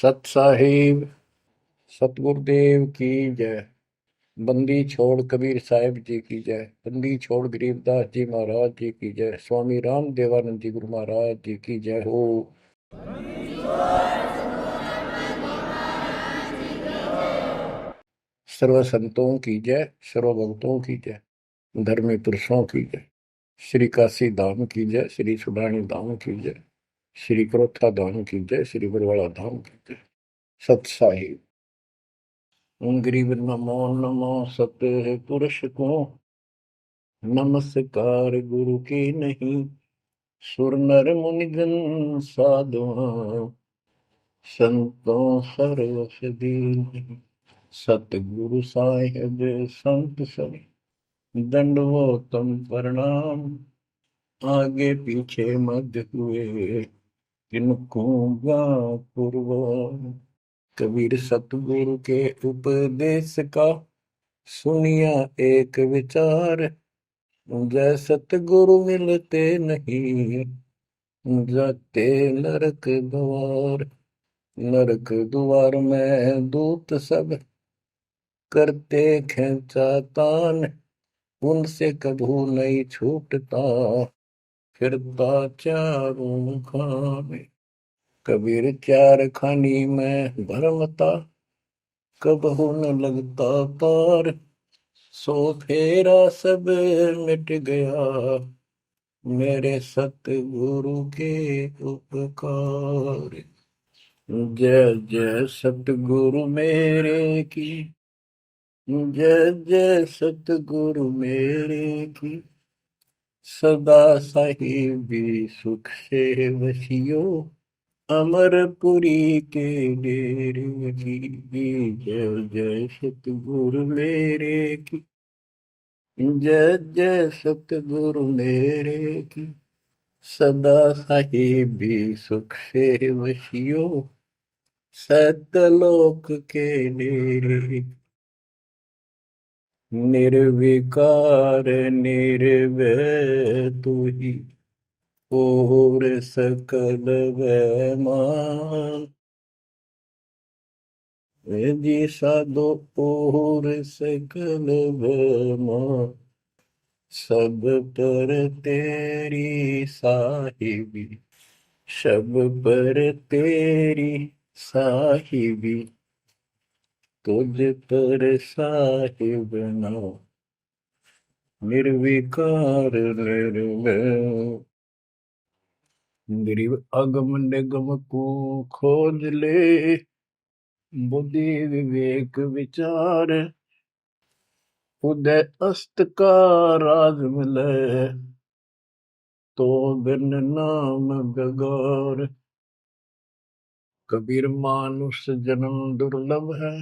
सत साहिब सतगुरुदेव की जय। बंदी छोड़ कबीर साहिब जी की जय। बंदी छोड़ गरीबदास जी महाराज जी की जय। स्वामी राम देवानंद जी गुरु महाराज जी की जय हो। सर्व संतों की जय, सर्व भक्तों की जय, धर्मी पुरुषों की जय। श्री काशी धाम की जय, श्री सुडानी धाम की जय, श्री क्रोथा धाम की जय, श्री बरवाड़ा धाम की जय। सत साहिब गरीब नमो नमो सत पुरुष को नमस्कार गुरु की नहीं। सुर नर मुनि जन साधुआ संतों सरस दीन। सतगुरु साहिब संत सब दंडवतम प्रणाम। आगे पीछे मध्य हुए किनको पूर्व। कबीर सतगुरु के उपदेश का सुनिया एक विचार। जय सतगुरु मिलते नहीं जाते नरक द्वार। नरक द्वार में दूत सब करते खेचा तान। उनसे कभू नहीं छूटता फिरता चारों खाने। कबीर चार खानी में भरमता कबहू न लगता पार। सो फेरा सब मिट गया मेरे सतगुरु के उपकार। जय जय सतगुरु मेरे की जय जय सतगुरु मेरे की। सदा साहिबी सुख से वसियो अमरपुरी के डेरे की। जय जय सतगुरु मेरे की जय जय सतगुरु मेरे की। सदा साहिबी सुख से वसियो सतलोक के डेरे। निर्विकार निर्भय तू ही और सकल वैमान। जी साधो और सकल वैमान। सब पर तेरी साहिबी सब पर तेरी साहिबी। तुझ पर साहिब ना निर्विकार निर्भय। गरीब अगम निगम को खोज ले बुद्धि विवेक विचार। उदय अस्त का राज मिले तो बिन नाम बेगार। कबीर मानुष जन्म दुर्लभ है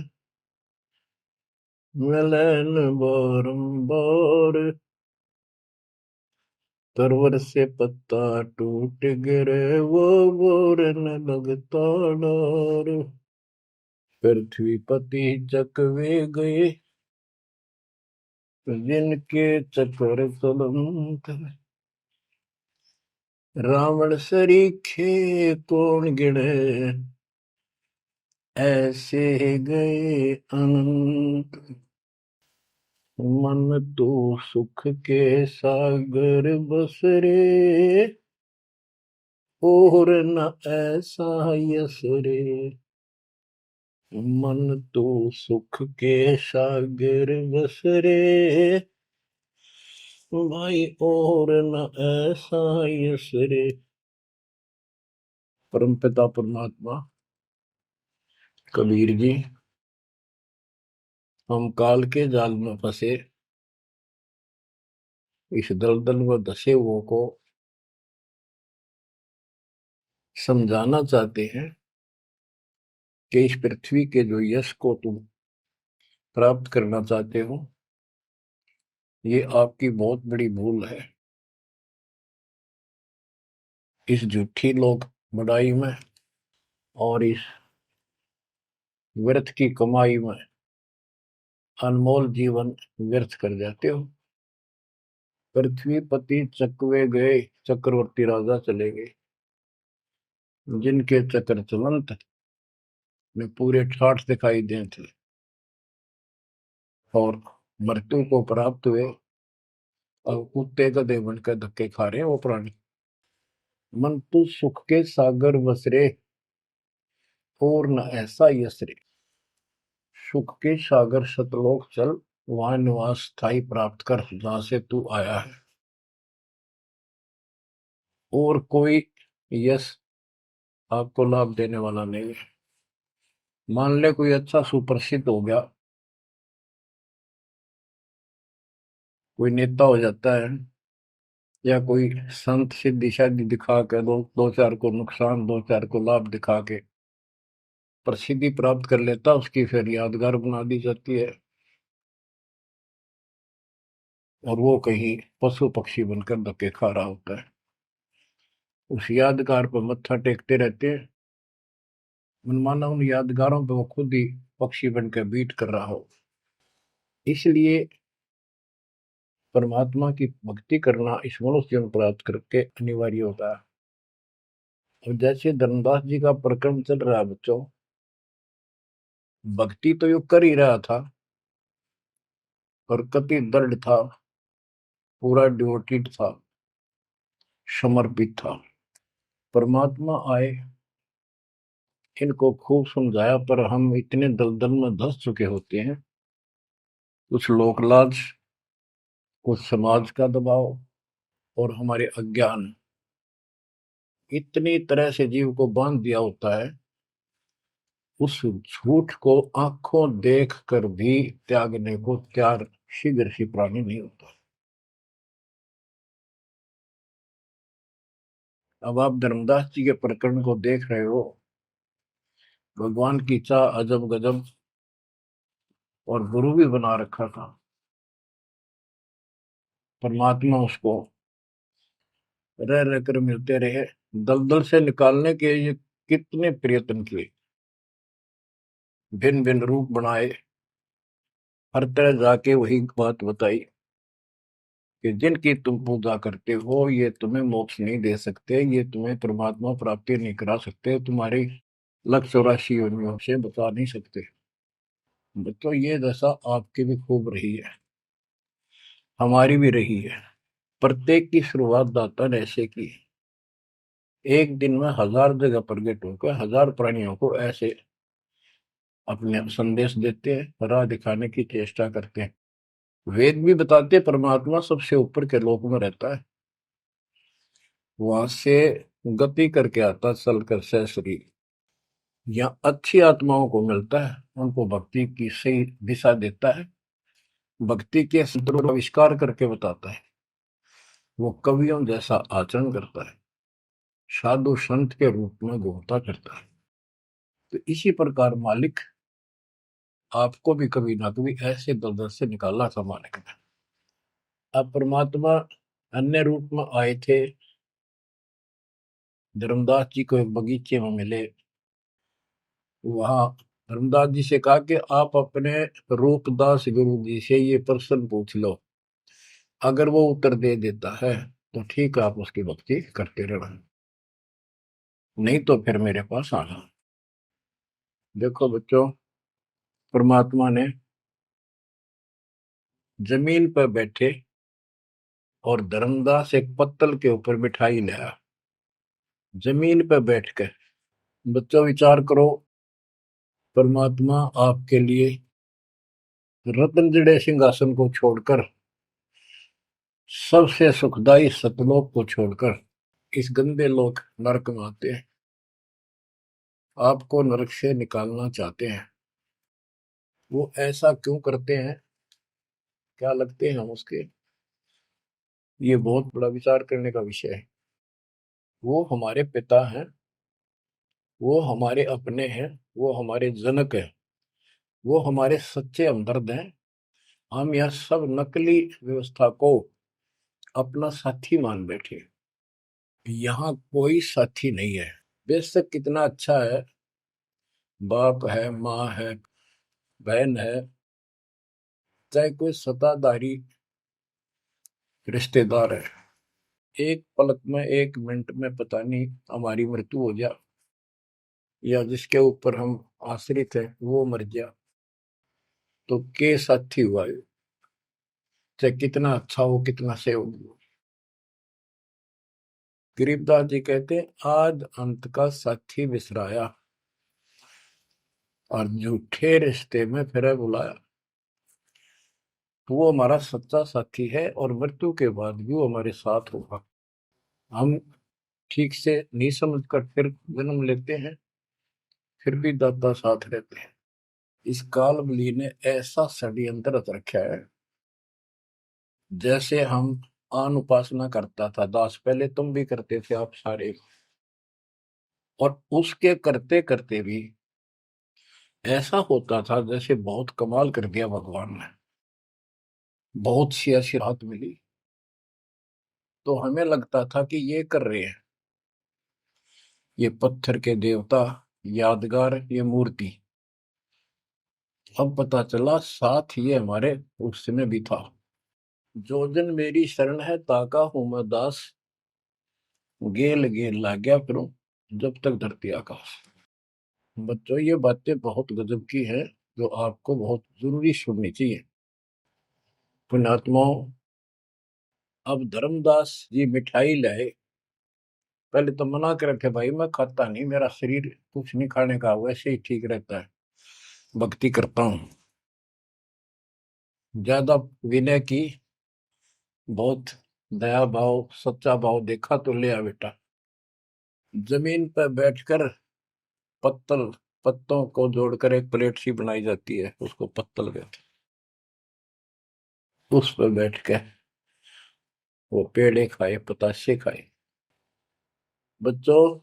मिले न बारंबार। तरवर से पत्ता टूट गिरे वो बोर न लगता डार। पृथ्वी पति चकवे गए जिनके चक्कर चलंत। रावण सरीखे कौन गिने ऐसे गए अनंत। मन तो सुख के सागर बसरे और न ऐसा यस रे। मन तो सुख के सागर बसरे भाई और न ऐसा यस रे। परमपिता परमात्मा कबीर जी हम काल के जाल में फंसे इस दलदल में धसे हुओं को समझाना चाहते हैं कि इस पृथ्वी के जो यश को तुम प्राप्त करना चाहते हो ये आपकी बहुत बड़ी भूल है। इस झूठी लोग बड़ाई में और इस व्यर्थ की कमाई में अनमोल जीवन व्यर्थ कर जाते हो। पृथ्वी पति चकवे गए चक्रवर्ती राजा चले गए जिनके चक्र चलंत। में पूरे ठाठ दिखाई दें थे और मृत्यु को प्राप्त हुए और कुत्ते गधे बनकर धक्के खा रहे हैं वो प्राणी। मन तू सुख के सागर बसरे और न ऐसा यसरे। सुख के सागर सतलोक चल, वहां निवास स्थायी प्राप्त कर जहां से तू आया है। और कोई यश आपको लाभ देने वाला नहीं है। मान ले कोई अच्छा सुप्रसिद्ध हो गया, कोई नेता हो जाता है, या कोई संत सिद्धि शादी दिखा के दो चार को नुकसान, दो चार को लाभ दिखा के प्रसिद्धि प्राप्त कर लेता, उसकी फिर यादगार बना दी जाती है और वो कहीं पशु पक्षी बनकर धक्के खा रहा होता है। उस यादगार पर मत्था टेकते रहते हैं, मनमाना उन यादगारों पे वो खुद ही पक्षी बनकर बीट कर रहा हो। इसलिए परमात्मा की भक्ति करना इस मनुष्य जन्म प्राप्त करके अनिवार्य होता है। और जैसे धर्मदास जी का प्रकरण चल रहा है बच्चों, भक्ति तो यो कर ही रहा था और कति दृढ़ था, पूरा डिवोटेड था, समर्पित था। परमात्मा आए, इनको खूब समझाया, पर हम इतने दलदल में धंस चुके होते हैं, कुछ लोक लाज, कुछ समाज का दबाव और हमारे अज्ञान इतनी तरह से जीव को बांध दिया होता है, उस झूठ को आंखों देख कर भी त्यागने को तैयार शीघ्र ही प्राणी नहीं होता। अब आप धर्मदास जी के प्रकरण को देख रहे हो, भगवान की चाह अजब गजब और गुरु भी बना रखा था। परमात्मा उसको रह रह कर मिलते रहे, दलदल से निकालने के ये कितने प्रयत्न किए, भिन्न भिन्न रूप बनाए, हर तरह जाके वही बात बताई कि जिनकी तुम पूजा करते हो ये तुम्हें मोक्ष नहीं दे सकते, ये तुम्हें परमात्मा प्राप्ति नहीं करा सकते, तुम्हारी 184 योनियों से बता नहीं सकते। तो ये दशा आपकी भी खूब रही है, हमारी भी रही है। प्रत्येक की शुरुआत दाता ने ऐसे की, एक दिन में 1000 जगह प्रकट होकर 1000 प्राणियों को ऐसे अपने संदेश देते हैं, राह दिखाने की चेष्टा करते हैं। वेद भी बताते परमात्मा सबसे ऊपर के लोक में रहता है, वहां से गति करके आता चल कर शरीर, या अच्छी आत्माओं को मिलता है, उनको भक्ति की सही दिशा देता है, भक्ति के सूत्रों का आविष्कार करके बताता है, वो कवियों जैसा आचरण करता है, साधु संत के रूप में घूमता करता है। तो इसी प्रकार मालिक आपको भी कभी ना कभी ऐसे दलदल से निकाला था मालिक ने। अब परमात्मा अन्य रूप में आए थे, धर्मदास जी को एक बगीचे में मिले, वहां धर्मदास जी से कहा कि आप अपने रूपदास गुरु जी से ये प्रश्न पूछ लो, अगर वो उत्तर दे देता है तो ठीक है, आप उसकी भक्ति करते रहना, नहीं तो फिर मेरे पास आना। देखो बच्चों, परमात्मा ने जमीन पर बैठे और धर्मदास एक पत्तल के ऊपर मिठाई लाया, जमीन पर बैठ कर। बच्चों विचार करो, परमात्मा आपके लिए रत्न जड़े सिंहासन को छोड़कर, सबसे सुखदायी सतलोक को छोड़कर इस गंदे लोक नरक में आते हैं, आपको नरक से निकालना चाहते हैं। वो ऐसा क्यों करते हैं, क्या लगते हैं हम उसके, ये बहुत बड़ा विचार करने का विषय है। वो हमारे पिता हैं, वो हमारे अपने हैं, वो हमारे जनक हैं, वो हमारे सच्चे हमदर्द हैं। हम यह सब नकली व्यवस्था को अपना साथी मान बैठे, यहाँ कोई साथी नहीं है। बेशक कितना अच्छा है, बाप है, माँ है, बहन है, चाहे कोई सत्ताधारी रिश्तेदार है, एक पलक में, एक मिनट में पता नहीं हमारी मृत्यु हो जाए, या जिसके ऊपर हम आश्रित है वो मर गया तो के साथी हुआ, चाहे कितना अच्छा हो कितना सेवक हो। गरीबदास जी कहते हैं आद अंत का साथी बिसराया और झूठे रिश्ते में फिर बुलाया। तो वो हमारा सच्चा साथी है और मृत्यु के बाद भी वो हमारे साथ होगा। हम ठीक से नहीं समझ कर फिर जन्म लेते हैं, फिर भी दादा साथ रहते हैं। इस कालबली ने ऐसा षड्यंत्र रच रखा है। जैसे हम आन उपासना करता था दास, पहले तुम भी करते थे आप सारे, और उसके करते करते भी ऐसा होता था जैसे बहुत कमाल कर दिया भगवान ने, बहुत सी ऐसी राहत मिली। तो हमें लगता था कि ये कर रहे हैं ये पत्थर के देवता, यादगार, ये मूर्ति। अब पता चला साथ ये हमारे उसमें भी था। जो जन मेरी शरण है ताका हूं मैं दास, गेल गेल ला गया करूं जब तक धरती आकाश। बच्चों ये बातें बहुत गजब की हैं जो आपको बहुत जरूरी सुननी चाहिए। पुण्यात्माओं, अब धर्मदास जी मिठाई लाए। पहले तो मना कर रखे भाई मैं खाता नहीं, मेरा शरीर कुछ नहीं खाने का वैसे ही ठीक रहता है, भक्ति करता हूँ। ज्यादा विनय की, बहुत दया भाव सच्चा भाव देखा तो ले आ बेटा। जमीन पर बैठकर पत्तल, पत्तों को जोड़कर एक प्लेट सी बनाई जाती है, उसको पत्तल कहते हैं। उस पर बैठ के वो पेड़े खाए पताशे खाए। बच्चों,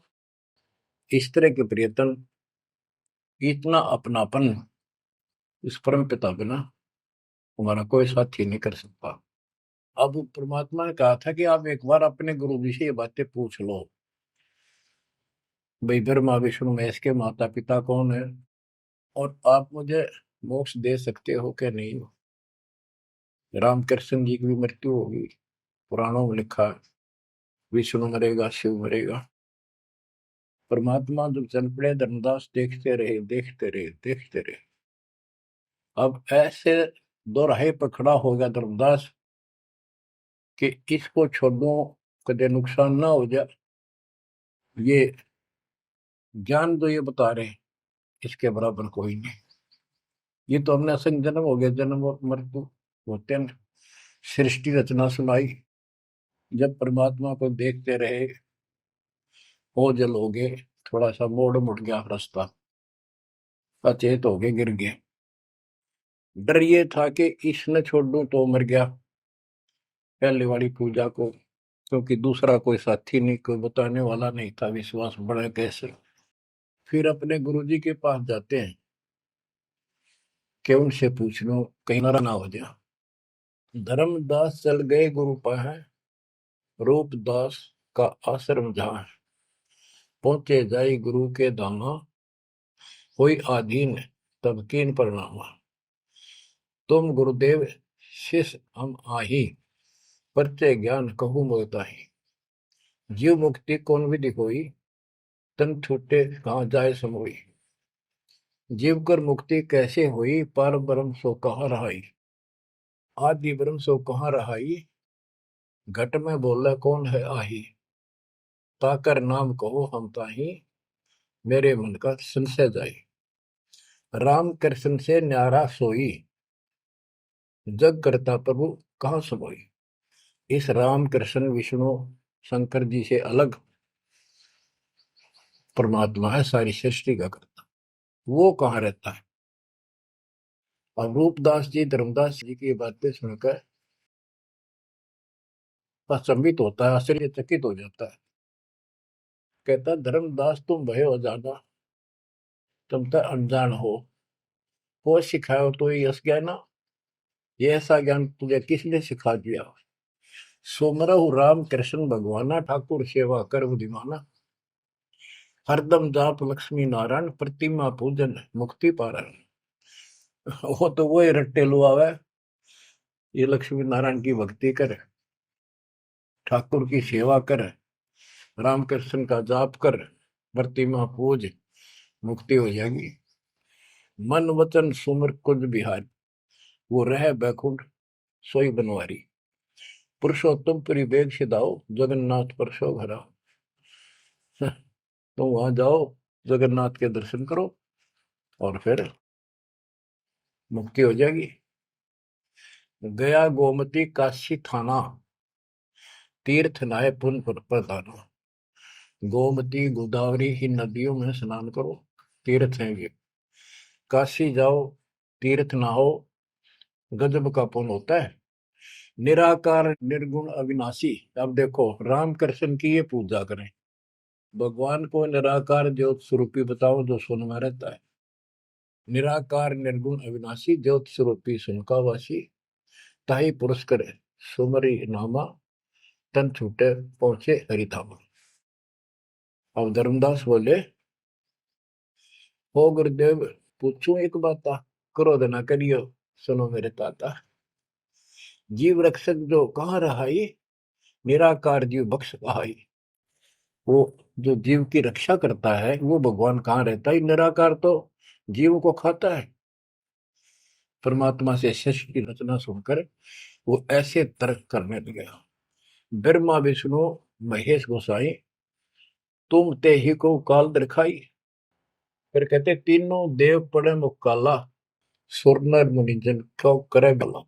इस तरह के प्रयत्न, इतना अपनापन इस परम पिता बिना हमारा कोई साथी नहीं कर सकता। अब परमात्मा ने कहा था कि आप एक बार अपने गुरु जी से ये बातें पूछ लो, भाई ब्रह्मा विष्णु महेश के माता पिता कौन है, और आप मुझे मोक्ष दे सकते हो कि नहीं। रामकृष्ण जी की भी मृत्यु होगी, पुराणों में लिखा है, विष्णु मरेगा शिव मरेगा। परमात्मा जब चल पड़े धर्मदास देखते रहे देखते रहे देखते रहे। अब ऐसे दोराहे पर खड़ा हो गया धर्मदास कि इसको छोड़ो, कदे नुकसान ना हो जाए। ये ज्ञान जो ये बता रहे इसके बराबर कोई नहीं। ये तो हमने असंग जन्म हो गया, जन्म और मृत्यु होते हैं। सृष्टि रचना सुनाई, जब परमात्मा को देखते रहे ओझल हो गए, थोड़ा सा मोड़ मुड़ गया रास्ता, अचेत हो गए गिर गए। डर ये था कि इसने छोड़ दूं तो मर गया पहले वाली पूजा को, क्योंकि दूसरा कोई साथी नहीं, कोई बताने वाला नहीं था, विश्वास बढ़े कैसे। फिर अपने गुरुजी के पास जाते हैं कि उनसे पूछ लो कहीं नारा ना हो जाए। धर्मदास चल गए गुरु पाए, रूपदास का आश्रम जहाँ, पहुंचे जाई गुरु के धामा, कोई आधीन तब कीन प्रणामा। तुम गुरुदेव शिष्य हम आही, परचे ज्ञान कहूँ मोताही। जीव मुक्ति कौन विधि कोई, तन छूटे कहाँ जाए समोई। जीव कर मुक्ति कैसे हुई, पर ब्रह्म सो कहाँ रहाई। आदि ब्रह्म सो कहाँ रहाई, घट में बोला कौन है आही। ताकर नाम कहो हम ताही, मेरे मन का संशय जाई। राम कृष्ण से न्यारा सोई, जग करता प्रभु कहाँ समोई। इस राम कृष्ण विष्णु शंकर जी से अलग परमात्मा है, सारी सृष्टि का करता, वो कहाँ रहता है। और रूपदास जी धर्मदास जी की बातें सुनकर अचंभित होता है, आश्चर्यचकित हो जाता है। कहता धर्मदास तुम भय हो ज्यादा, तुम तो अनजान हो सिखाओ तो ये यश ज्ञान, ये ऐसा ज्ञान तुझे किसने सिखा दिया। सोमरहु राम कृष्ण भगवाना, ठाकुर सेवा कर बुद्धिमाना। हरदम जाप लक्ष्मी नारायण, प्रतिमा पूजन मुक्ति पारण। वो तो वो रट्टे लुआवे, ये लक्ष्मी नारायण की भक्ति करे, ठाकुर की सेवा कर, रामकृष्ण का जाप कर, प्रतिमा पूज, मुक्ति हो जाएगी। मन वचन सुमर कुंज बिहारी, वो रह बैकुंठ सोई बनवारी। पुरुषोत्तम पुरी बेग सिधाओ, जगन्नाथ परसो घरा। तो वहां जाओ, जगन्नाथ के दर्शन करो और फिर मुक्ति हो जाएगी। गया गोमती काशी थाना, तीर्थ नाय पुन प्रदाना। गोमती गोदावरी इन नदियों में स्नान करो, तीर्थ हैं ये। काशी जाओ, तीर्थ नहाओ, गजब का पुण्य होता है। निराकार निर्गुण अविनाशी, अब देखो राम कृष्ण की ये पूजा करें, भगवान को निराकार ज्योत स्वरूपी बताओ जो सुन में रहता है। निराकार निर्गुण अविनाशी ज्योत स्वरूपी सुनकावासी, ताही पुरुष करे सुमरी नामा, तन छूटे पहुंचे हरिधामा। अब धर्मदास बोले, हो गुरुदेव पूछूं एक बात, क्रोध न करियो सुनो मेरे ताता। जीव रक्षक जो कहाँ रहाई, निराकार जीव बख्श कहाई। वो जो जीव की रक्षा करता है वो भगवान कहाँ रहता है, निराकार तो जीव को खाता है। परमात्मा से शिष्य की रचना सुनकर वो ऐसे तर्क करने लगा। ब्रह्मा विष्णु महेश गोसाई, तुम ते ही को काल दिखाई। फिर कहते तीनों देव पड़े मुकाला, सुर नर मुनि जन क्यों करे भला।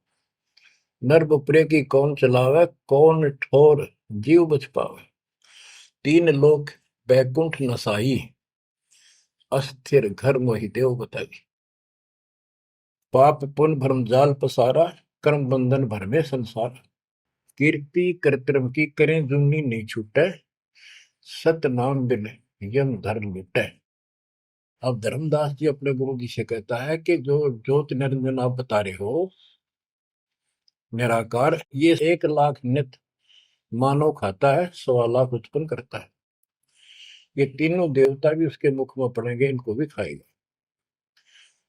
नर बपरे की कौन चलावे, कौन ठोर जीव बच पावे। तीन लोक बैकुंठ नसाई, अस्थिर घर मोहि देव बताई। पाप पुण्य भ्रम जाल पसारा, कर्म बंधन भर में संसार। कीर्ति कर्तव्य की करें जुमनी नहीं छूटे, सत नाम बिन यम धर लुटे। अब धर्मदास जी अपने गुरु जी से कहता है कि जो ज्योत निरंजन आप बता रहे हो निराकार, ये 1 लाख नित मानव खाता है, 1.25 लाख उत्पन्न करता है। ये तीनों देवता भी उसके मुख में पड़ेंगे, इनको भी खाएगा।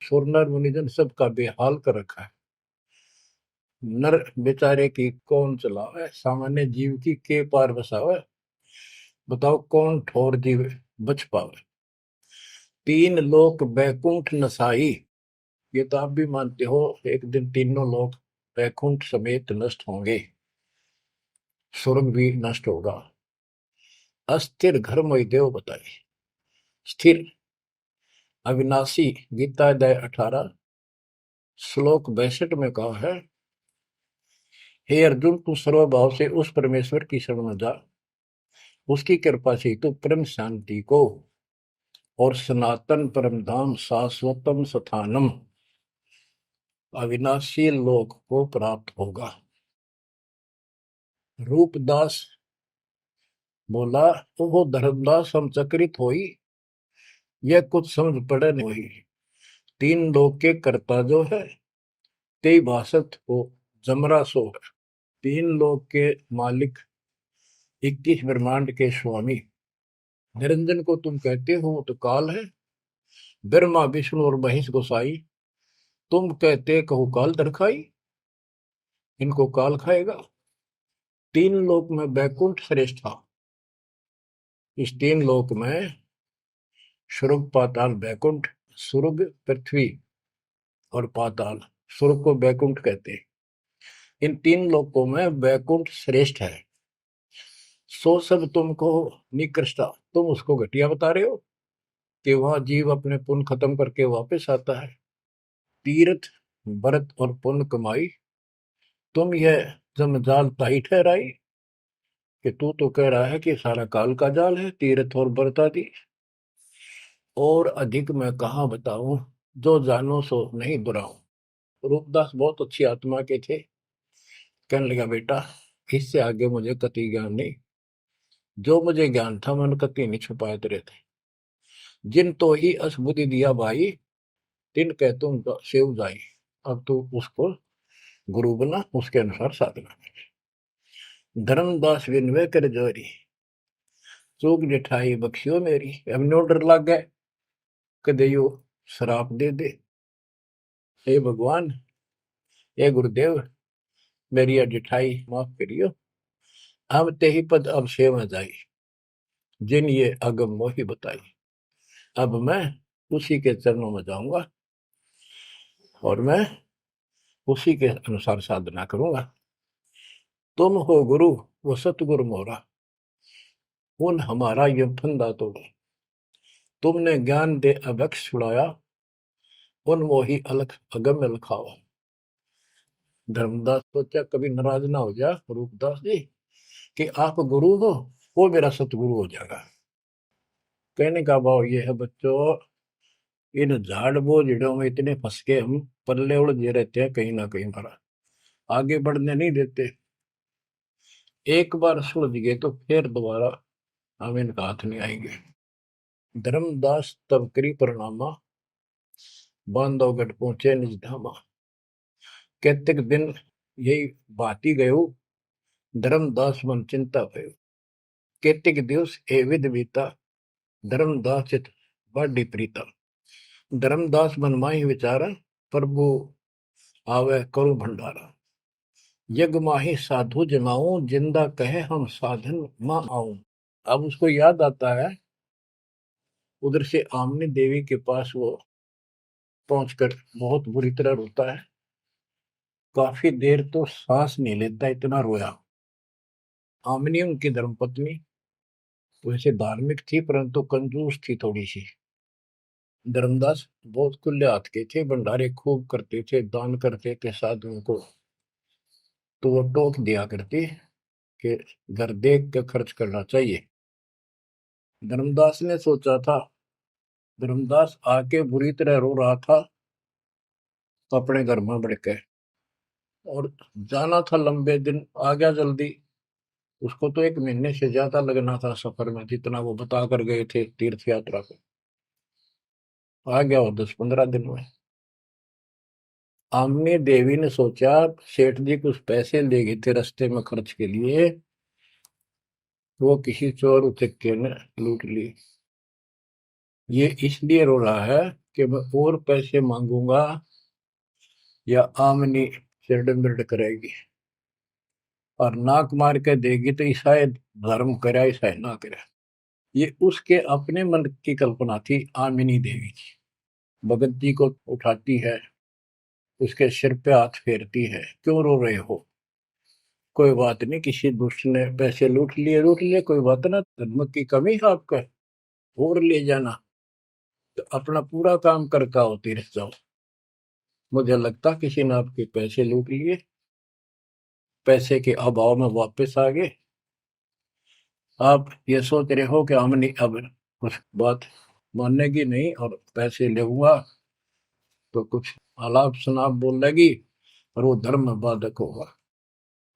सुर नर मुनिजन सबका बेहाल कर रखा है। नर बेचारे की कौन चलावे, सामान्य जीव की के पार बसावे। बताओ कौन ठोर जीव बच पावे। तीन लोक बैकुंठ नसाई, ये तो आप भी मानते हो एक दिन तीनों लोग बैकुंठ समेत नष्ट होंगे, स्वर्ग भी नष्ट होगा। अस्थिर घर मोहि देव बताए। स्थिर अविनाशी, गीता अध्याय 18 श्लोक 62 में कहा है, हे अर्जुन तू सर्वभाव से उस परमेश्वर की शरण में जा, उसकी कृपा से तू परम शांति को और सनातन परम धाम शाश्वतम स्थानम अविनाशी लोक को प्राप्त होगा। रूपदास बोला, तो वो धर्मदास हम चकित होई, यह कुछ समझ पड़े नहीं। तीन लोक के कर्ता जो है, ते भाषत हो जमरा सो है। तीन लोक के मालिक, 21 ब्रह्मांड के स्वामी निरंजन को तुम कहते हो तो काल है। ब्रह्मा विष्णु और महेश गोसाई, तुम कहते कहो काल दरखाई, इनको काल खाएगा। तीन लोक में बैकुंठ श्रेष्ठ था। इस तीन लोक में स्वर्ग पाताल बैकुंठ, स्वर्ग पृथ्वी और पाताल, स्वर्ग को बैकुंठ कहते हैं। इन तीन लोकों में बैकुंठ श्रेष्ठ है। सो सब तुमको निकृष्टा, तुम उसको घटिया बता रहे हो कि वह जीव अपने पुण्य खत्म करके वापस आता है। तीर्थ व्रत और पुण्य कमाई, तुम यह जमजाल ताई ठहराई कि तू तो कह रहा है कि सारा काल का जाल है, तीर्थ और व्रत आदि। और अधिक मैं कहाँ बताऊं, जो जानो सो नहीं दुराऊं। रूपदास बहुत अच्छी आत्मा के थे। कहने लगा बेटा इससे आगे मुझे कति ज्ञान नहीं, जो मुझे ज्ञान था मैंने कति नहीं छुपाए तेरे थे। जिन तो ही असबुद्धि दिया भाई, तिन कह तुम सेव जाई। अब तू उसको गुरु बना, उसके अनुसार साधना। धर्मदास विनवे कर जोरी, चूक जिठाई बख्शियो मेरी। अब नो डर लग गए कदे यो शराप दे दे। हे भगवान, हे गुरुदेव, मेरी जिठाई माफ करियो। हम ते ही पद अब सेवा जाई, जिन ये अगम मोही बताई। अब मैं उसी के चरणों में जाऊंगा और मैं उसी के अनुसार साधना करूंगा। तुम हो गुरु वो सतगुरु मोरा, उन हमारा ये फंदा तोड़ा। तुमने ज्ञान दे अभक्ष छुड़ाया, उन मोही अलख अगम लखावा। धर्मदास सोचा कभी नाराज ना हो जा रूपदास जी कि आप गुरु हो, वो मेरा सतगुरु हो जाएगा। कहने का भाव ये है बच्चों, इन झाड़ बोझड़ों में इतने फंस के हम पल्ले उलझे रहते हैं, कहीं ना कहीं हमारा आगे बढ़ने नहीं देते। एक बार सुलझ गए तो फिर दोबारा हम इनका हाथ नहीं आएंगे। धर्मदास तब करी प्रणामा, बांधवगढ़ पहुंचे निज धामा। कैतिक दिन यही बाती गयो, धर्मदास मन चिंता भयो। कैतिक दिवस ए विध बीता, धर्मदास चित बाडी प्रीता। धर्मदास मन माही विचारा, प्रभु आवे करो भंडारा। यज्ञ माही साधु जमाऊं, जिंदा कहे हम साधन मां आऊं। अब उसको याद आता है, उधर से आमनी देवी के पास वो पहुंचकर बहुत बुरी तरह रोता है। काफी देर तो सांस नहीं लेता, इतना रोया। आमनी उनकी धर्मपत्नी वैसे धार्मिक थी परंतु कंजूस थी थोड़ी सी। धर्मदास बहुत खुले हाथ के थे, भंडारे खूब करते थे, दान करते थे साधुओं को। तो वो टोक दिया करती कि घर देख के खर्च करना चाहिए। धर्मदास ने सोचा था, धर्मदास आके बुरी तरह रो रहा था अपने घर में बढ़ के, और जाना था लंबे दिन, आ गया जल्दी। उसको तो 1 महीने से ज्यादा लगना था सफर में, जितना वो बता कर गए थे तीर्थ यात्रा पे। आ गया वो 10-15 दिन में। आमनी देवी ने सोचा सेठ जी कुछ पैसे ले गए थे रास्ते में खर्च के लिए, वो किसी चोर उचक्के ने लूट ली। ये इसलिए रो रहा है कि मैं और पैसे मांगूंगा या आमनी सिरड बिरड करेगी, और नाक मार के देगी तो ईसाई धर्म करे ईसाई ना करे। ये उसके अपने मन की कल्पना थी। आमिनी देवी की भगत जी को उठाती है, उसके सिर पे हाथ फेरती है, क्यों रो रहे हो, कोई बात नहीं, किसी दुष्ट ने पैसे लूट लिए, कोई बात ना, धर्म की कमी है आपका, और ले जाना, तो अपना पूरा काम करके आओ, तीर्थ जाओ। मुझे लगता किसी ने आपके पैसे लूट लिए, पैसे के अभाव में वापस आ गए। आप ये सोच रहे हो कि हमने अब कुछ बात मानेगी नहीं और पैसे लेऊंगा तो कुछ आलाप शनाप बोल लगी और वो धर्म में बाधक होगा।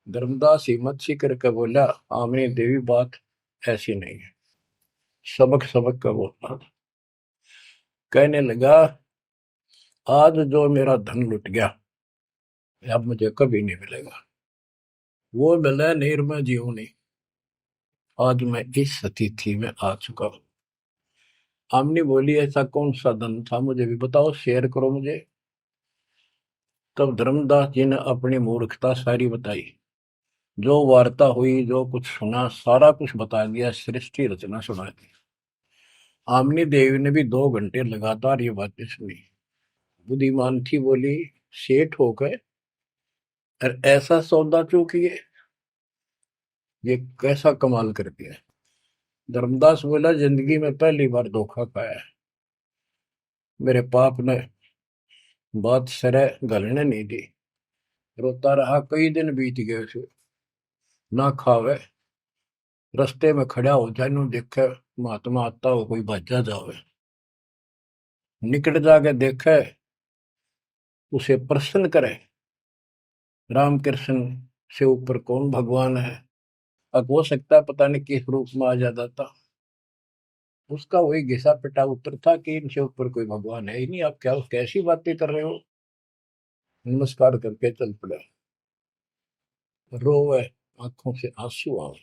धर्मदास हिम्मत सी करके बोला, आमनी देवी बात ऐसी नहीं है। सबक सबक का बोलना। कहने लगा, आज जो मेरा धन लुट गया अब मुझे कभी नहीं मिलेगा, वो मिला निर्मय जीवनी। आज मैं इस स्थिति में आ चुका हूं। आमनी बोली, ऐसा कौन सा धन था, मुझे भी बताओ, शेयर करो मुझे। तब धर्मदास जी ने अपनी मूर्खता सारी बताई, जो वार्ता हुई, जो कुछ सुना, सारा कुछ बता दिया, सृष्टि रचना सुना दी। आमनी देवी ने भी 2 घंटे लगातार ये बातें सुनी। बुद्धिमान थी, बोली, सेठ हो गए और ऐसा सौदा चूकिए, ये कैसा कमाल कर दिया। धर्मदास बोला, जिंदगी में पहली बार धोखा खाया है, मेरे पाप ने बात सरे गलने नहीं दी। रोता रहा, कई दिन बीत गए उसे, ना खावे, रस्ते में खड़ा हो जाए, नु देखे महात्मा आता हो, कोई भज्जा जावे, निकट जाके देखे, उसे प्रश्न करे, राम कृष्ण से ऊपर कौन भगवान है। अब हो सकता है पता नहीं किस रूप में आ जाता था। उसका वही घिसा पिटा उत्तर था कि इनसे ऊपर कोई भगवान है ही नहीं, आप क्या कैसी बातें कर रहे हो। नमस्कार करके चल पड़े, रोवे, आंखों से आंसू आए।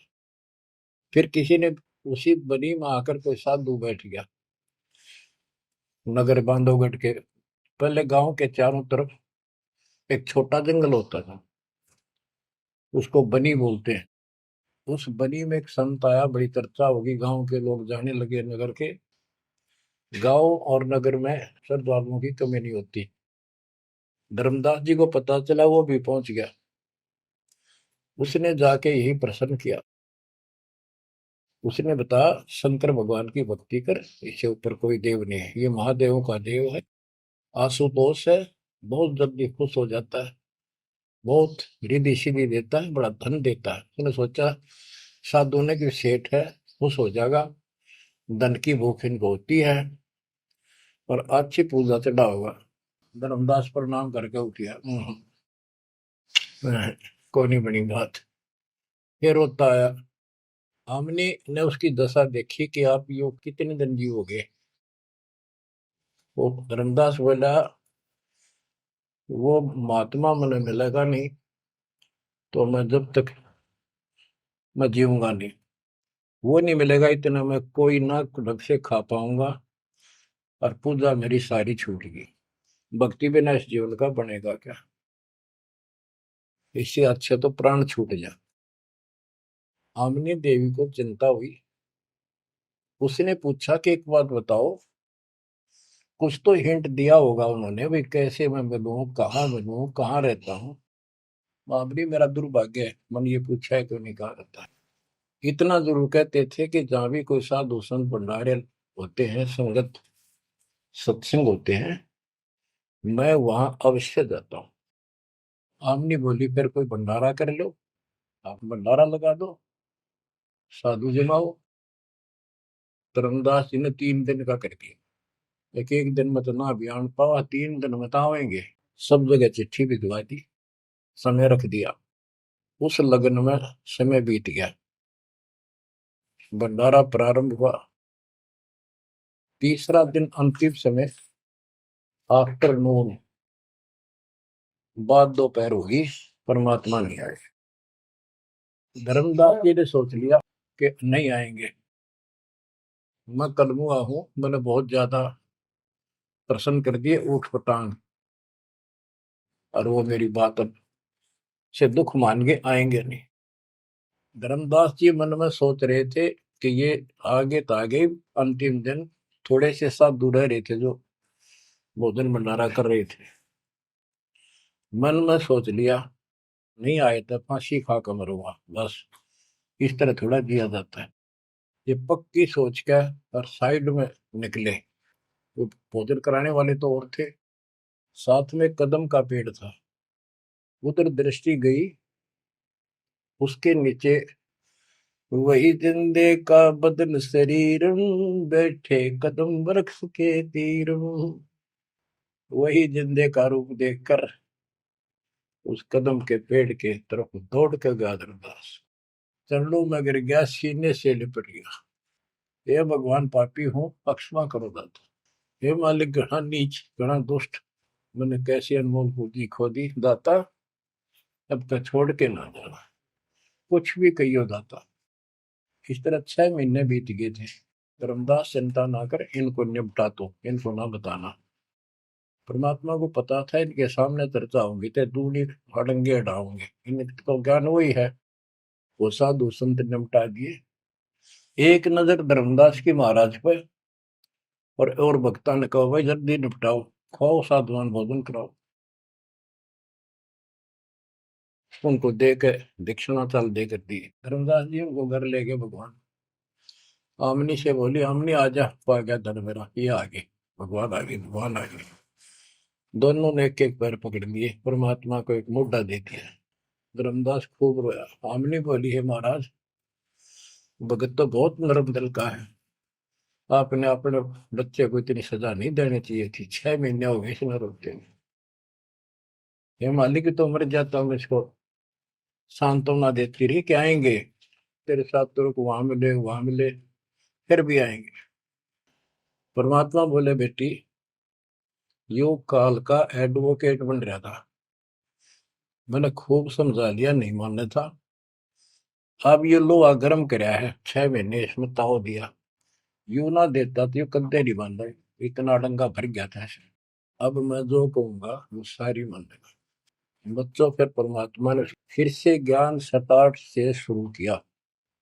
फिर किसी ने उसी बनी में आकर कोई साधु बैठ गया। नगर बांधवगढ़ के पहले गांव के चारों तरफ एक छोटा जंगल होता था, उसको बनी बोलते हैं। उस बनी में एक संत आया, बड़ी चर्चा होगी, गांव के लोग जाने लगे नगर के। गांव और नगर में श्रद्धालुओं की कमी नहीं होती। धर्मदास जी को पता चला, वो भी पहुंच गया। उसने जाके यही प्रश्न किया। उसने बताया, शंकर भगवान की भक्ति कर, इससे ऊपर कोई देव नहीं है, ये महादेवों का देव है। आशुतोष है, बहुत जल्दी खुश हो जाता है, बहुत रिद्धि सिद्धि देता है, बड़ा धन देता है। उसने सोचा साधु ने कि सेठ है, खुश हो जाएगा, धन की भूख इनको होती है, और अच्छी पूजा चढ़ा होगा। धर्मदास प्रणाम करके उठिया। कोई नहीं बनी बात। फिर होता आया। हमने ने उसकी दशा देखी कि आप यो कितने दिन जीवोगे। वो धर्मदास बोला, वो महात्मा मैंने मिलेगा नहीं तो मैं जब तक मैं जीऊंगा नहीं। वो नहीं मिलेगा इतना मैं कोई ना ढंग से खा पाऊंगा, और पूजा मेरी सारी छूट गई। भक्ति बिना इस जीवन का बनेगा क्या? इससे अच्छा तो प्राण छूट जा। आमनी देवी को चिंता हुई। उसने पूछा कि एक बात बताओ, कुछ तो हिंट दिया होगा उन्होंने, भाई कैसे मैं मिलूं, कहाँ रहता हूँ। बाबरी मेरा दुर्भाग्य है, मन ये पूछा है क्यों नहीं कहा रहता है। इतना जरूर कहते थे कि जहां भी कोई साधु संत भंडारे होते हैं, संगत सत्संग होते हैं, मैं वहां अवश्य जाता हूँ। आमनी बोली, फिर कोई भंडारा कर लो, आप भंडारा लगा दो, साधु जमाओ। धर्मदास जी ने 3 दिन का कर दिया। एक एक दिन में तो ना बयान पावा, 3 दिन में तो आवेंगे। सब जगह चिट्ठी भिजवा दी, समय रख दिया। उस लगन में समय बीत गया। भंडारा प्रारंभ हुआ। तीसरा दिन अंतिम समय, आफ्टरनून, बाद दोपहर होगी, परमात्मा नहीं आए। धर्मदास जी ने सोच लिया कि नहीं आएंगे, मैं कलमुआ हूं, मैंने बहुत ज्यादा प्रसन्न कर दिए ऊट पटांग, और वो मेरी बात अब से दुख मान के आएंगे नहीं। धर्मदास जी मन में सोच रहे थे कि ये आगे तो आगे अंतिम दिन थोड़े से साधु रह रहे थे जो भोजन भंडारा कर रहे थे। मन में सोच लिया, नहीं आए तो फांसी खा कर मरूंगा, बस इस तरह थोड़ा जिया जाता है। ये पक्की सोच कर और साइड में निकले। वो भोजन कराने वाले तो और थे, साथ में कदम का पेड़ था। उधर दृष्टि गई, उसके नीचे वही जिंदे का बदन शरीर, बैठे कदम वृक्ष के तीर। वही जिंदे का रूप देखकर उस कदम के पेड़ के तरफ दौड़ कर गया धर्मदास। चरणों में गिर गया, सीने से लिपट गया। हे भगवान, पापी हूँ, क्षमा करो दाता। हे मालिक, घना नीच, घना दुष्ट, मैंने कैसी अनमोल पूंजी खो दी दाता, अब तक छोड़ के ना जाना, कुछ भी कहियो दाता। इस तरह 6 महीने बीत गए थे। धर्मदास, चिंता ना कर, इनको निपटा तो, इनको ना बताना। परमात्मा को पता था इनके सामने चर्चा होंगी तो दूनी हड़ंगे हटाओगे, इनको ज्ञान वही है। वो साधु संत निपटा दिए। एक नजर धर्मदास की महाराज पर, और भक्ता ने कहा, भाई जल्दी निपटाओ, खाओ साधुवान भोजन कराओ। उनको दे के दक्षिणा चाल देकर दी। धर्मदास जी उनको घर ले गए भगवान। आमनी से बोली, आमनी आजा, पा गया धन मेरा, ये आ गए भगवान, आ गए भगवान आ गए। दोनों ने एक एक पैर पकड़ लिए, परमात्मा को एक मुद्दा दे दिया। धर्मदास खूब रोया। आमनी बोली, है महाराज, भगत तो बहुत नरम दिल का है, आपने अपने बच्चे को इतनी सजा नहीं देनी चाहिए थी, 6 महीने हो गए इसमें रोते हुए। ये मालिक तो मर जाता हूँ, इसको सांत्वना देती रही कि आएंगे तेरे साथ, तेरे को वहां मिले वहां मिले, फिर भी आएंगे। परमात्मा बोले, बेटी, योग काल का एडवोकेट बन रहा था, मैंने खूब समझा लिया, नहीं मानना था। अब ये लोहा गर्म कराया है, 6 महीने इसमें ताव दिया, यू ना देता तो ये कद्दे नहीं बांधा, इतना डंगा भर गया था ऐसे। अब मैं जो कहूंगा वो सारी मान लेगा। बच्चों, फिर परमात्मा ने फिर से ज्ञान सटाट से शुरू किया।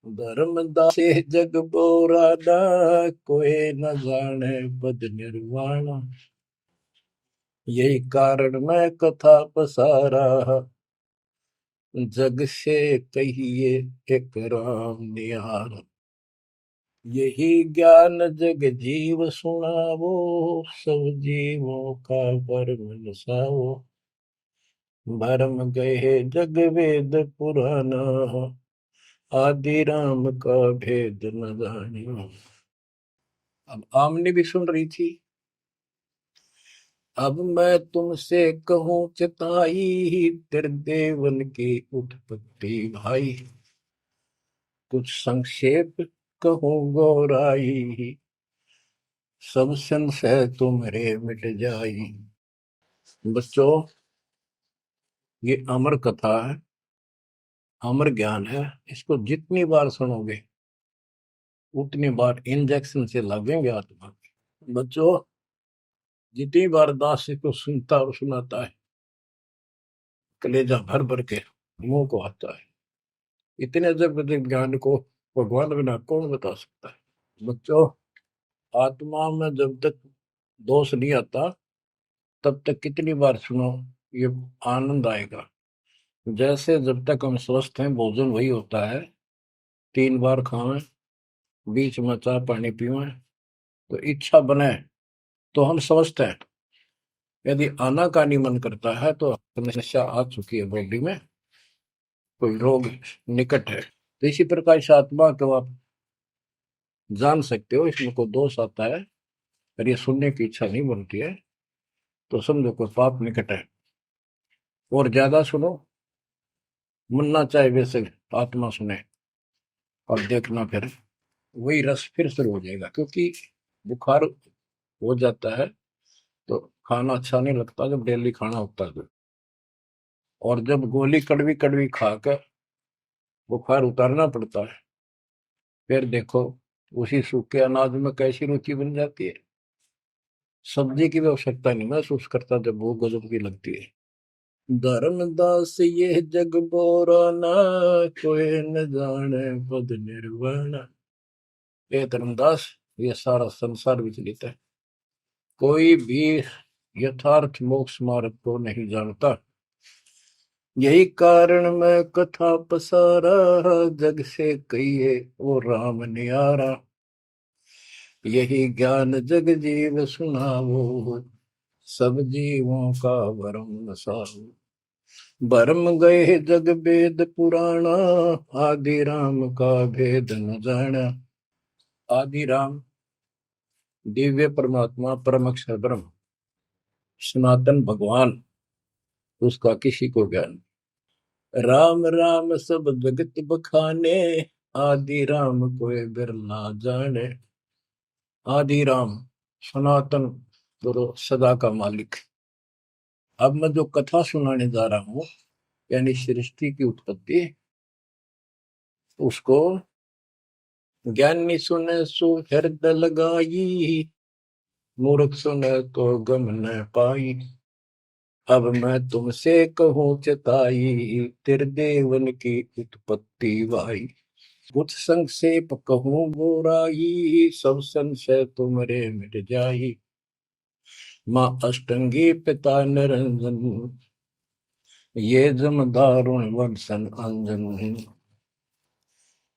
धर्मदासे जग बोराना, कोई न जाने पद निर्वाण। यही कारण मैं कथा पसारा, जग से कहिए एक राम निहार। यही ज्ञान जग जीव सुनावो, सब जीवों का भरम नसाओ। भरम गए जग वेद पुराना, आदि राम का भेद न जानियो। अब आमने भी सुन रही थी। अब मैं तुमसे कहूं चिताई, त्रिदेवन की उत्पत्ति भाई। कुछ संक्षेप कहूं गौराई, सब संशय तुम्हारे मिट जाई। बच्चों, ये अमर कथा है, अमर ज्ञान है। इसको जितनी बार सुनोगे उतनी बार इंजेक्शन से लगेंगे आत्मा। बच्चों, जितनी बार दास इसको सुनता और सुनाता है, कलेजा भर भर के मुंह को आता है। इतने अजब अजब ज्ञान को भगवान बिना कौन बता सकता है। बच्चों, आत्मा में जब तक दोष नहीं आता तब तक कितनी बार सुनो ये आनंद आएगा। जैसे जब तक हम स्वस्थ हैं भोजन वही होता है, 3 बार खाएं, बीच में चाय पानी पीवें, तो इच्छा बने तो हम स्वस्थ हैं। यदि आनाकानी मन करता है तो समस्या आ चुकी है बॉडी में, कोई रोग निकट है। तो इसी प्रकार से आत्मा को आप जान सकते हो, इसमें कोई दोष आता है और ये सुनने की इच्छा नहीं बनती है तो समझो कोई पाप निकट है। और ज्यादा सुनो, मन ना चाहे वैसे आत्मा सुने और देखना, फिर वही रस फिर शुरू हो जाएगा। क्योंकि बुखार हो जाता है तो खाना अच्छा नहीं लगता जब डेली खाना होता है तो। और जब गोली कड़वी कड़वी खाकर बुखार उतारना पड़ता है, फिर देखो उसी सूखे अनाज में कैसी रुचि बन जाती है। सब्जी की भी आवश्यकता नहीं महसूस करता जब भूख गजब की लगती है। धर्मदास ये जग बोराना, कोई न जाने पद निर्वाण। ये धर्मदास, ये सारा संसार विचलित है, कोई भी यथार्थ मोक्ष मार्ग को नहीं जानता। यही कारण मैं कथा पसारा, जग से कहिए वो राम नियारा। यही ज्ञान जग जीव सुनावो, सब जीवों का भरम नसाओ। भरम गए जग वेद पुराणा, आदि राम का भेद न जाना। आदि राम दिव्य परमात्मा परम अक्षर ब्रह्म सनातन भगवान, उसका किसी को ज्ञान। राम राम सब जगत बखाने, आदि राम कोई बिरला जाने। आदि राम सनातन गुरु सदा का मालिक। अब मैं जो कथा सुनाने जा रहा हूं, यानी सृष्टि की उत्पत्ति, उसको ज्ञानी सुने सो हृदय लगाई, मूर्ख सुने तो गम न पाई। अब मैं तुमसे कहूं चिताई, त्रिदेवन की उत्पत्ति भाई। कुछ संक्षेप कहूं गोराई, सब संशय तुमरे मिट जाई। माँ अष्टंगी पिता निरंजन, ये जम दारुण वंशन अंजन।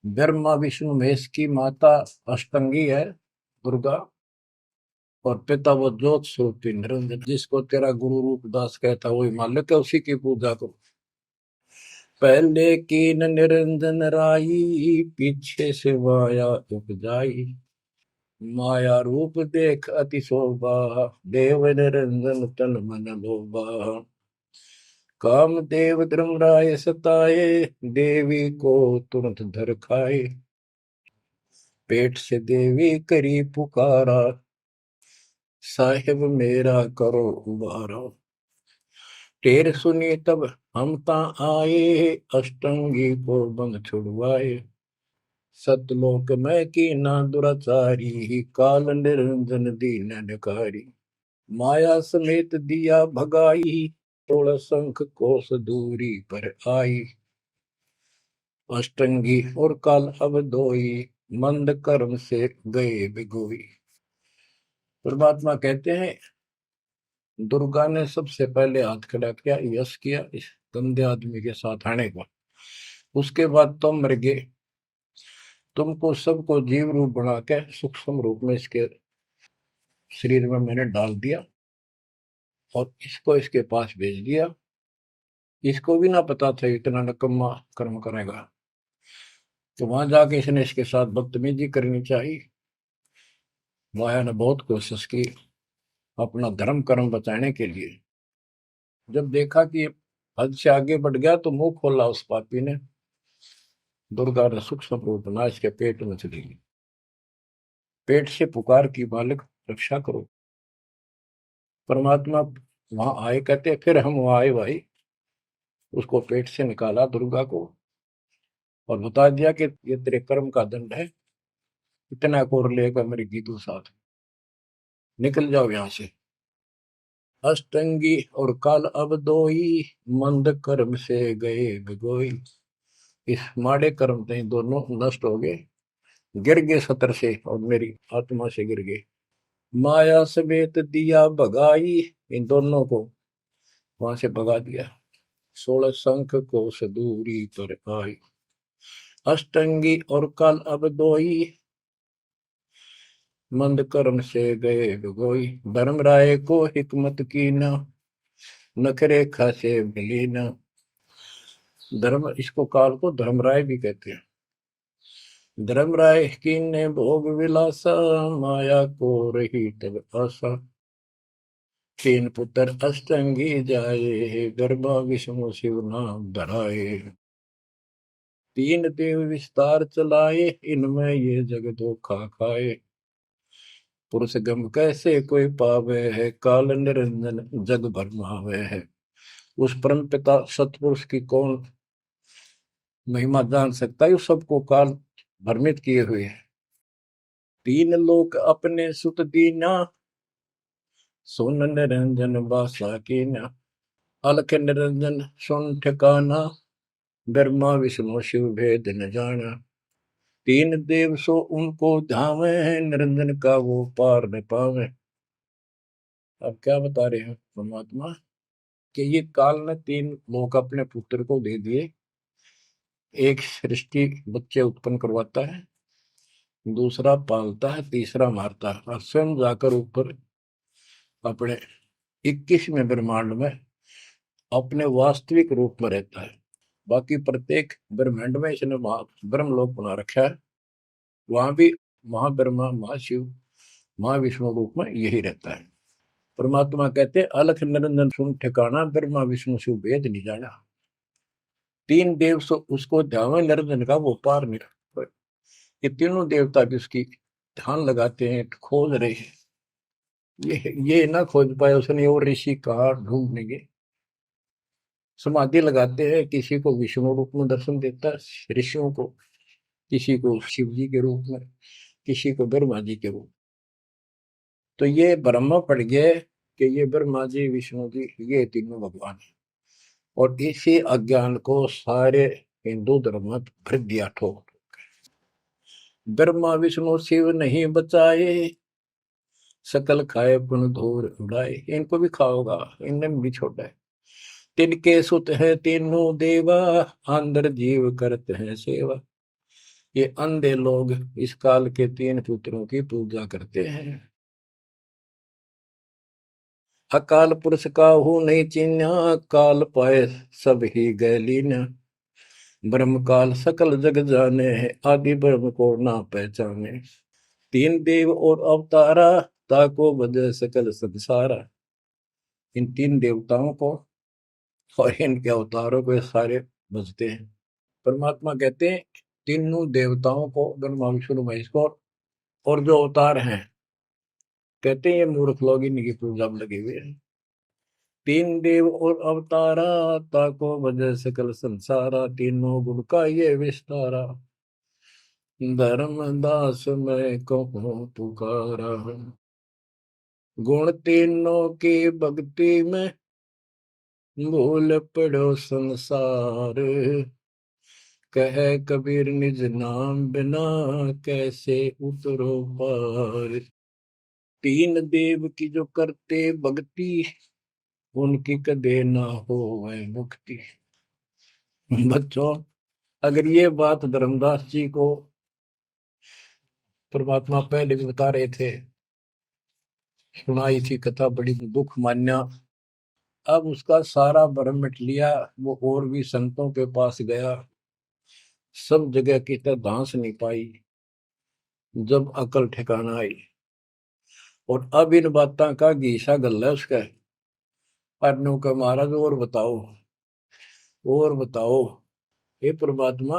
ब्रह्मा विष्णु महेश की माता अष्टंगी है दुर्गा, और पिता वो ज्योत स्वरूपी निरंजन। जिसको तेरा गुरु रूपदास कहता वही मालिक है, उसी की पूजा करो। पहले कीन निरंजन राई, पीछे से माया उपजाई। माया रूप देख अति शोभा, देव निरंजन तन मन लोभा। काम देव धर्मराय सताए, देवी को तुरंत धर खाए। पेट से देवी करी पुकारा, साहिब मेरा करो उबारा। टेर सुनी तब हम ता आए, अष्टंगी को बंद छुड़वाए। सतलोक में की ना दुराचारी, काल निरंजन दीन निकारी। माया समेत दिया भगाई, 16 शंख कोस दूरी पर आई। अष्टंगी और काल अब दोई, मंद कर्म से गए बिगोई। परमात्मा कहते हैं दुर्गा ने सबसे पहले हाथ खड़ा किया, यश किया इस गंदे आदमी के साथ आने को। उसके बाद तुम मर गए, तुमको सबको जीव रूप बना के सूक्ष्म रूप में इसके शरीर में मैंने डाल दिया और इसको इसके पास भेज दिया। इसको भी ना पता था इतना नकम्मा कर्म करेगा, तो वहां जाके इसने इसके साथ बदतमीजी करनी चाहिए। माया ने बहुत कोशिश की अपना धर्म कर्म बचाने के लिए। जब देखा कि हद से आगे बढ़ गया तो मुंह खोला उस पापी ने। दुर्गा ने सूक्ष्म रूप बना इसके पेट में चली गई। पेट से पुकार की, बालक रक्षा करो। परमात्मा वहां आए, कहते फिर हम वहां आए भाई, उसको पेट से निकाला दुर्गा को और बता दिया कि ये तेरे कर्म का दंड है, इतना कोर लेगा मेरी गीतू साथ, निकल जाओ यहां से। अष्टंगी और काल अब दोई, मंद कर्म से गए बिगोई। इस माड़े कर्म से दोनों नष्ट हो गए, गिर गए सतर से और मेरी आत्मा से गिर गए। माया समेत दिया भगाई, इन दोनों को वहां से भगा दिया। 16 शंख को सदूरी पर आई, अष्टंगी और काल अब दोई, मंद कर्म से गए बिगोई। धर्मराय को हिकमत की न, नखरे खासे मिली न। धर्म, इसको काल को धर्मराय भी कहते हैं। धर्मराय की ने भोग विलासा, माया को रही तब आशा। तीन पुत्र अष्टंगी जाए, गर्भा विष्णु शिव नाम धराए। तीन देव विस्तार चलाए, इनमें ये जग धोखा खाए। पुरुष गम कैसे कोई पावे है, काल निरंजन जग भरमावे है। उस परम पिता सतपुरुष की कौन महिमा जान सकता है, सबको काल भ्रमित किए हुए है। तीन लोक अपने सुत दीना, सुन निरंजन बासा कीना। अलख निरंजन सुन ठिकाना, ब्रह्मा विष्णु शिव भेद न जाना। तीन देव सो उनको धावे, निरंजन का वो पार न पावे। अब क्या बता रहे हैं परमात्मा कि ये काल ने तीन लोग अपने पुत्र को दे दिए। एक सृष्टि बच्चे उत्पन्न करवाता है, दूसरा पालता है, तीसरा मारता है, और स्वयं जाकर ऊपर अपने 21वें ब्रह्मांड में अपने वास्तविक रूप में रहता है। बाकी प्रत्येक ब्रह्मांड में इसने ब्रह्मलोक बना रखा है, वहां भी महाब्रह्मा महाशिव महाविष्णु रूप में यही रहता है। परमात्मा कहते अलख निरंजन सुन ठिकाना, ब्रह्मा विष्णु शिव भेद नहीं जाना। तीन देव सो उसको ध्यान निरंजन का वो पार नहीं। ये तीनों देवता भी उसकी ध्यान लगाते हैं, खोज रहे हैं। ये ना खोज पाए उसने, और ऋषि कहा ढूंढने, समाधि लगाते हैं। किसी को विष्णु रूप में दर्शन देता है ऋषियों को, किसी को शिव जी के रूप में, किसी को ब्रह्मा जी के रूप। तो ये ब्रह्म पड़ गए कि ये ब्रह्मा जी विष्णु जी ये तीनों भगवान है। और इसी अज्ञान को सारे हिंदू धर्म में भर दिया ठोक। ब्रह्मा विष्णु शिव नहीं बचाए, सकल खाए पुन धूर उड़ाए। इनको भी खाओगा, इनने भी छोड़ा है। तिनके सुत है तीनों देवा, अंदर जीव करते हैं सेवा। ये अंधे लोग इस काल के तीन पुत्रों की पूजा करते हैं। अकाल पुरुष का हूं नहीं चिन्ह, काल पाए सब ही गैलीन। ब्रह्म काल सकल जग जाने है, आदि ब्रह्म को ना पहचाने। तीन देव और अवतारा, ताको बजे सकल संसारा। इन तीन देवताओं को और इनके अवतारों को सारे बजते हैं। परमात्मा कहते हैं तीनों देवताओं को, ब्रह्मा विष्णु महेश को, और जो अवतार हैं, कहते हैं ये मूर्ख लोग इनकी पूजा में लगे हुए हैं। तीन देव और अवतारा, ताको वजह सकल संसारा। तीनों गुण का ये विस्तारा, धर्म दास मैं कहूँ पुकारा। गुण तीनों की भक्ति में, भूल पड़ो संसार। कह कबीर निज नाम बिना कैसे उतरो पार। तीन देव की जो करते भक्ति उनकी कदे ना हो वह मुक्ति। बच्चों, अगर ये बात धर्मदास जी को परमात्मा पहले भी बता रहे थे, सुनाई थी कथा, बड़ी दुख मान्या। अब उसका सारा भरम मिट लिया। वो और भी संतों के पास गया, सब जगह की तरह धांस नहीं पाई। जब अकल ठिकाना आई और अब इन बातों का घीसा गल है उसका। अरनू का महाराज और बताओ, और बताओ। हे परमात्मा,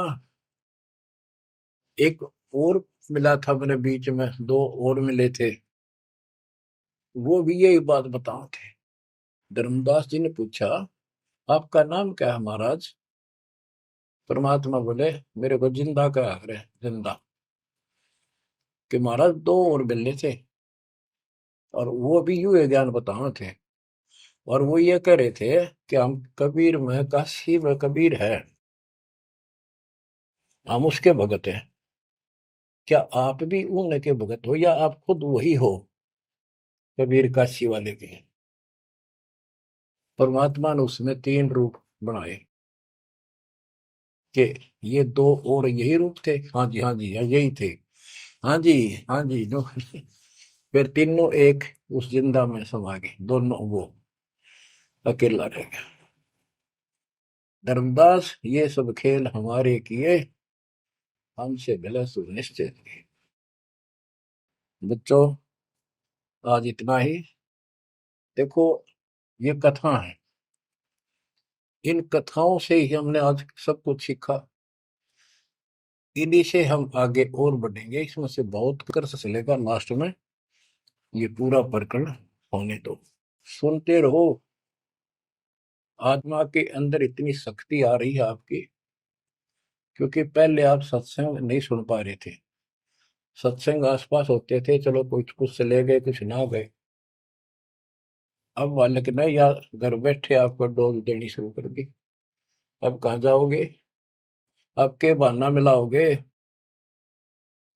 एक और मिला था मेरे बीच में, दो और मिले थे, वो भी यही बात बताओ थे। धर्मदास जी ने पूछा, आपका नाम क्या है महाराज? परमात्मा बोले, मेरे को जिंदा का है, जिंदा। कि महाराज दो और मिलने थे, और वो भी यूं ज्ञान बताओ थे। और वो ये कह रहे थे कि हम कबीर में, काशी में कबीर है, हम उसके भगत हैं। क्या आप भी उनके भगत हो, या आप खुद वही हो कबीर काशी वाले के? परमात्मा ने उसमें तीन रूप बनाए कि ये दो और यही रूप थे। हाँ जी, हाँ जी, हाँ यही थे। हाँ जी, हाँ जी, नो। फिर तीनों एक उस जिंदा में समा गए, दोनों वो अकेला रह गया। धर्मदास, ये सब खेल हमारे किए, हमसे भले सुनिश्चित किए। बच्चों, आज इतना ही। देखो, ये कथा है, इन कथाओं से ही हमने आज सब कुछ सीखा। इन्हीं से हम आगे और बढ़ेंगे। इसमें से बहुत कर चलेगा, लास्ट में ये पूरा प्रकरण होने दो, सुनते रहो। आत्मा के अंदर इतनी शक्ति आ रही है आपकी, क्योंकि पहले आप सत्संग नहीं सुन पा रहे थे। सत्संग आसपास होते थे, चलो कुछ कुछ चले गए, कुछ ना गए। अब मालिक ने या घर बैठे आपको डोज देनी शुरू कर दी। अब कहाँ जाओगे? अब के बहाना मिलाओगे?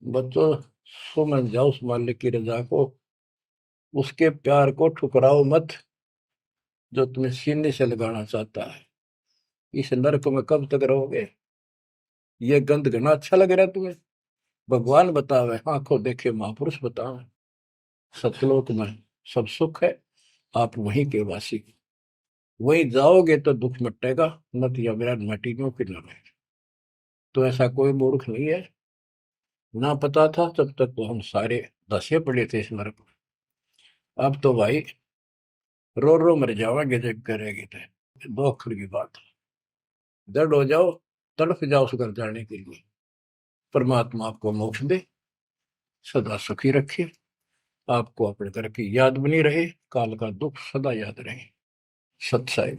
बच्चों, समझ जाओ उस मालिक की रजा को, उसके प्यार को ठुकराओ मत, जो तुम्हें सीने से लगाना चाहता है। इस नरक में कब तक रहोगे? ये गंध घना अच्छा लग रहा है तुम्हें? भगवान बतावे, आंखों देखे महापुरुष बतावे, सतलोक में सब सुख है, आप वहीं के वासी, वहीं जाओगे तो दुख मिटेगा, नत या विराट मटी में फिर लगे। तो ऐसा कोई मूर्ख नहीं है। ना पता था तब तक तो हम सारे दसे पड़े थे इस नरक में। अब तो भाई रो रो मर जाओगे जब करेगी तो। दो अक्षर की बात है, दर्द हो जाओ, तड़फ जाओ उस घर जाने के लिए। परमात्मा आपको मोक्ष दे, सदा सुखी रखे, आपको अपने घर की याद बनी रहे, काल का दुख सदा याद रहे। सत्साई।